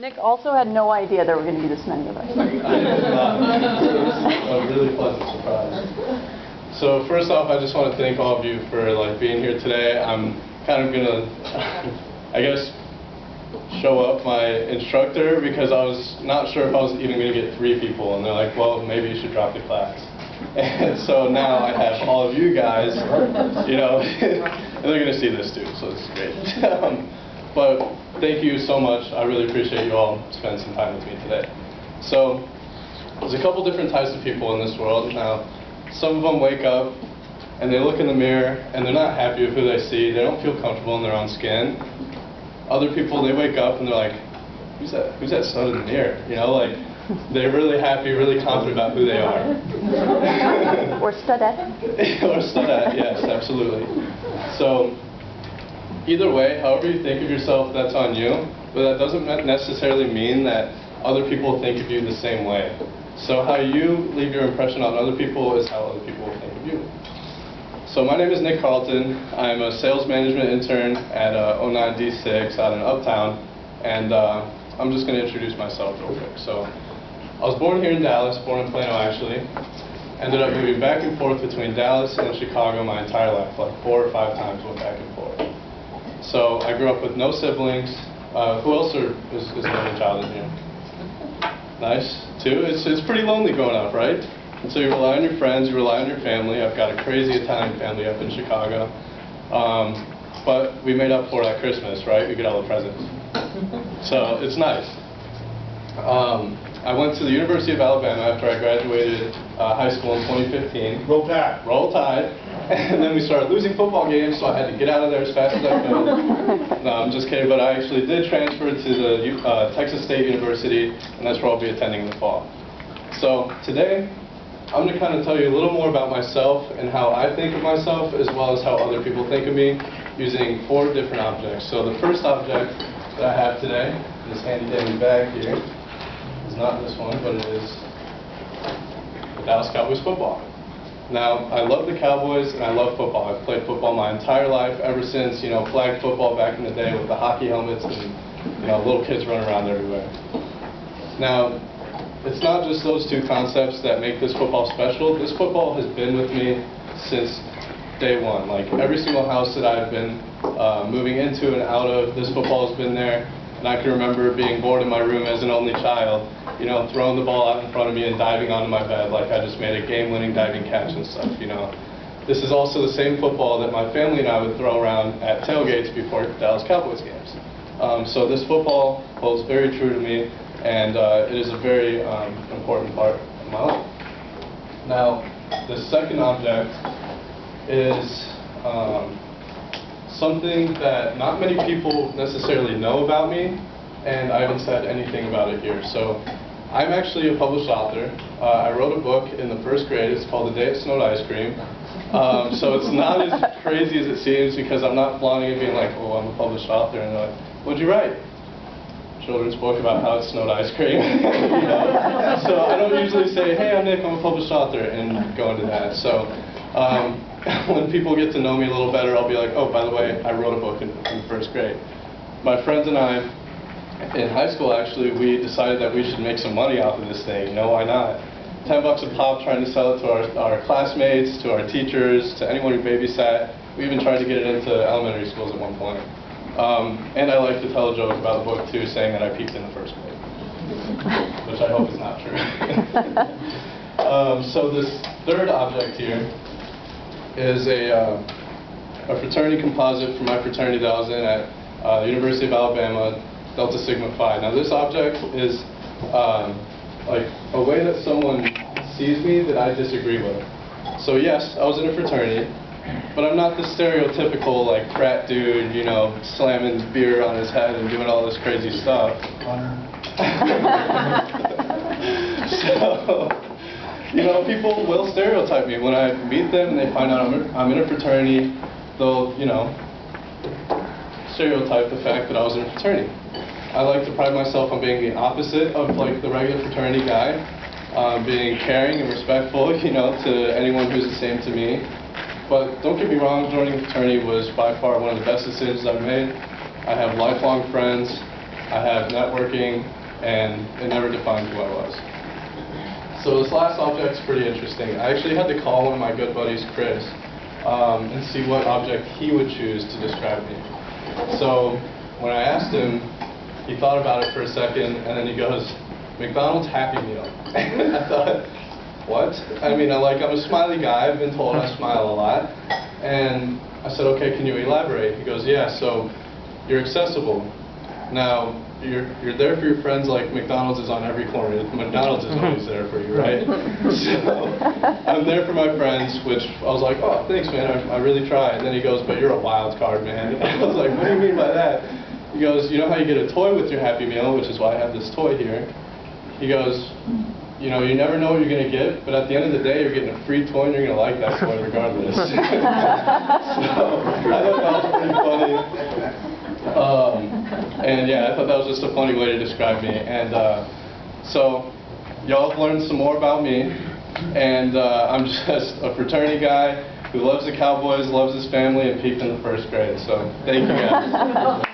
Nick also had no idea there were going to be this many of us. I did not. A really pleasant surprise. So first off, I just want to thank all of you for being here today. I'm kind of gonna, I guess, show up my instructor because I was not sure if I was even going to get 3 people, and they're like, well, maybe you should drop the class. And so now I have all of you guys, you know, and they're going to see this too, so it's great. But thank you so much. I really appreciate you all spending some time with me today. So there's a couple different types of people in this world. Now, some of them wake up and they look in the mirror and they're not happy with who they see. They don't feel comfortable in their own skin. Other people, they wake up and they're like, who's that stud in the mirror? You know, like, they're really happy, really confident about who they are. Or studette. Or studette, yes, absolutely. So, either way, however you think of yourself, that's on you. But that doesn't necessarily mean that other people think of you the same way. So how you leave your impression on other people is how other people will think of you. So my name is Nick Carlton. I'm a sales management intern at 09D6 out in Uptown, and I'm just going to introduce myself real quick. So I was born here in Dallas, born in Plano actually. Ended up moving back and forth between Dallas and Chicago my entire life, like 4 or 5 times went back and forth. So I grew up with no siblings. Who else is an only child in here? Nice. 2? It's pretty lonely growing up, right? And so you rely on your friends, you rely on your family. I've got a crazy Italian family up in Chicago. But we made up for it at Christmas, right? We get all the presents. So it's nice. I went to the University of Alabama after I graduated high school in 2015. Roll Tide. Roll Tide. And then we started losing football games, so I had to get out of there as fast as I could. No, I'm just kidding, but I actually did transfer to the Texas State University, and that's where I'll be attending in the fall. So today, I'm going to kind of tell you a little more about myself and how I think of myself, as well as how other people think of me, using 4 different objects. So the first object that I have today, this handy-dandy bag here, is not this one, but it is the Dallas Cowboys football. Now, I love the Cowboys and I love football. I've played football my entire life, ever since, you know, flag football back in the day with the hockey helmets and, you know, little kids running around everywhere. Now, it's not just those 2 concepts that make this football special. This football has been with me since day one. Like, every single house that I've been moving into and out of, this football has been there. And I can remember being bored in my room as an only child, you know, throwing the ball out in front of me and diving onto my bed like I just made a game-winning diving catch and stuff, you know. This is also the same football that my family and I would throw around at tailgates before Dallas Cowboys games. So this football holds very true to me, and it is a very important part of my life. Now, the second object is something that not many people necessarily know about me, and I haven't said anything about it here. So I'm actually a published author. I wrote a book in the 1st grade. It's called The Day It Snowed Ice Cream. So it's not as crazy as it seems, because I'm not flaunting it being like, oh, I'm a published author, and they're like, what'd you write? Children's book about how it snowed ice cream. You know? So I don't usually say, hey, I'm Nick, I'm a published author, and go into that. So when people get to know me a little better, I'll be like, oh, by the way, I wrote a book in 1st grade. My friends and I, in high school actually, we decided that we should make some money off of this thing. You know, why not? $10 a pop, trying to sell it to our classmates, to our teachers, to anyone who babysat. We even tried to get it into elementary schools at one point. And I like to tell a joke about the book too, saying that I peaked in the 1st grade, which I hope is not true. So this 3rd object here is a fraternity composite from my fraternity that I was in at the University of Alabama, Delta Sigma Phi. Now this object is like a way that someone sees me that I disagree with. So yes, I was in a fraternity, but I'm not the stereotypical like frat dude, you know, slamming beer on his head and doing all this crazy stuff. So, you know, people will stereotype me. When I meet them and they find out I'm in a fraternity, they'll, you know, stereotype the fact that I was in a fraternity. I like to pride myself on being the opposite of like the regular fraternity guy, being caring and respectful, you know, to anyone who's the same to me. But don't get me wrong, joining a fraternity was by far one of the best decisions I've made. I have lifelong friends, I have networking, and it never defined who I was. So this last object's pretty interesting. I actually had to call one of my good buddies, Chris, and see what object he would choose to describe me. So when I asked him, he thought about it for a second, and then he goes, McDonald's Happy Meal. And I thought, what? I mean, I'm a smiley guy. I've been told I smile a lot. And I said, okay, can you elaborate? He goes, yeah, so you're accessible. Now, you're there for your friends like McDonald's is on every corner. McDonald's is always there for you, right? So I'm there for my friends, which I was like, oh, thanks, man. I really try. And then he goes, but you're a wild card, man. And I was like, what do you mean by that? He goes, you know how you get a toy with your Happy Meal, which is why I have this toy here. He goes, you know, you never know what you're going to get, but at the end of the day, you're getting a free toy and you're going to like that toy regardless. So I thought that was pretty funny. And yeah, I thought that was just a funny way to describe me. And so y'all have learned some more about me. And I'm just a fraternity guy who loves the Cowboys, loves his family, and peaked in the first grade. So thank you guys.